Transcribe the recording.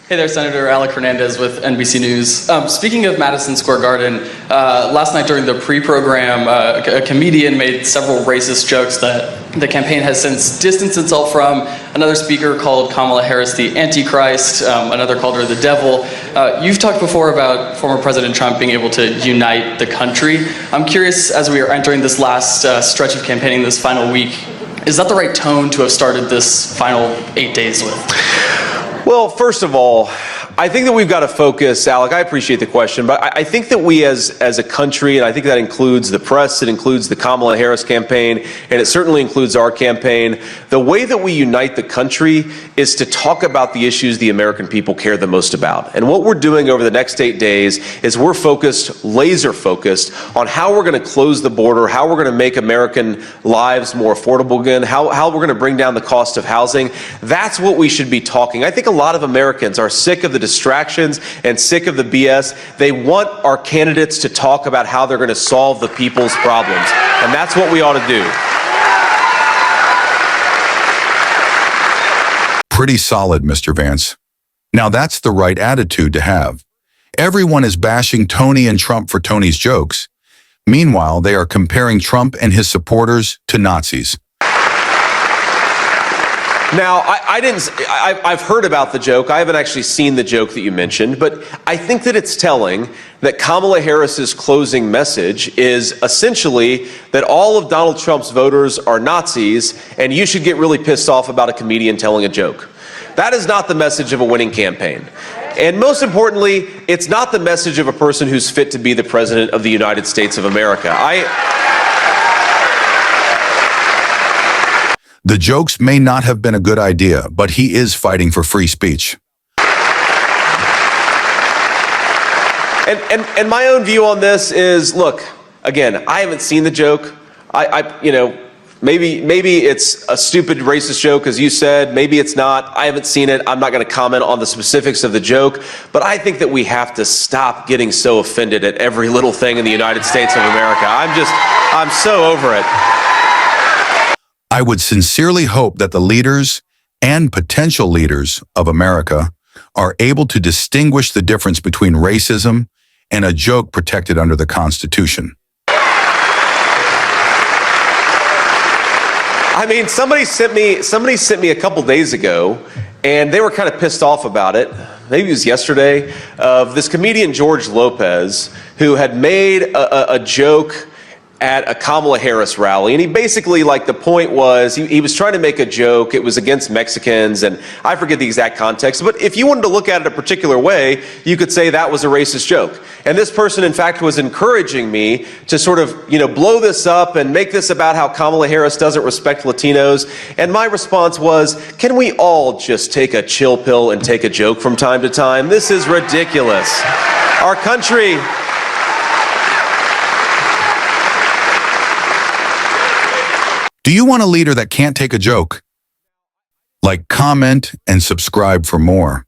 Hey there, Senator Alec Hernandez with NBC News. Speaking of Madison Square Garden, last night during the pre-program, a comedian made several racist jokes that the campaign has since distanced itself from. Another speaker called Kamala Harris the Antichrist. Another called her the devil. You've talked before about former President Trump being able to unite the country. I'm curious, as we are entering this last stretch of campaigning, this final week, is that the right tone to have started this final 8 days with? Well, first of all, I think that we've got to focus, Alec, I appreciate the question, but I think that we as a country, and I think that includes the press, it includes the Kamala Harris campaign, and it certainly includes our campaign, the way that we unite the country is to talk about the issues the American people care the most about. And what we're doing over the next 8 days is we're focused, laser focused, on how we're going to close the border, how we're going to make American lives more affordable again, how we're going to bring down the cost of housing. That's what we should be talking. I think a lot of Americans are sick of the distractions and sick of the BS. They want our candidates to talk about how they're going to solve the people's problems. And that's what we ought to do. Pretty solid, Mr. Vance. Now that's the right attitude to have. Everyone is bashing Tony and Trump for Tony's jokes. Meanwhile, they are comparing Trump and his supporters to Nazis. Now, I've heard about the joke. I haven't actually seen the joke that you mentioned, but I think that it's telling that Kamala Harris's closing message is essentially that all of Donald Trump's voters are Nazis and you should get really pissed off about a comedian telling a joke. That is not the message of a winning campaign. And most importantly, it's not the message of a person who's fit to be the president of the United States of America. The jokes may not have been a good idea, but he is fighting for free speech. And my own view on this is, look, again, I haven't seen the joke. Maybe it's a stupid racist joke, as you said. Maybe it's not. I haven't seen it. I'm not going to comment on the specifics of the joke. But I think that we have to stop getting so offended at every little thing in the United States of America. I'm so over it. I would sincerely hope that the leaders and potential leaders of America are able to distinguish the difference between racism and a joke protected under the Constitution. I mean, somebody sent me a couple days ago, and they were kind of pissed off about it. Maybe it was yesterday, of this comedian George Lopez, who had made a joke at a Kamala Harris rally. And he basically, the point was, he was trying to make a joke. It was against Mexicans, and I forget the exact context. But if you wanted to look at it a particular way, you could say that was a racist joke. And this person, in fact, was encouraging me to sort of, blow this up and make this about how Kamala Harris doesn't respect Latinos. And my response was, can we all just take a chill pill and take a joke from time to time? This is ridiculous. Our country... Do you want a leader that can't take a joke? Comment and subscribe for more.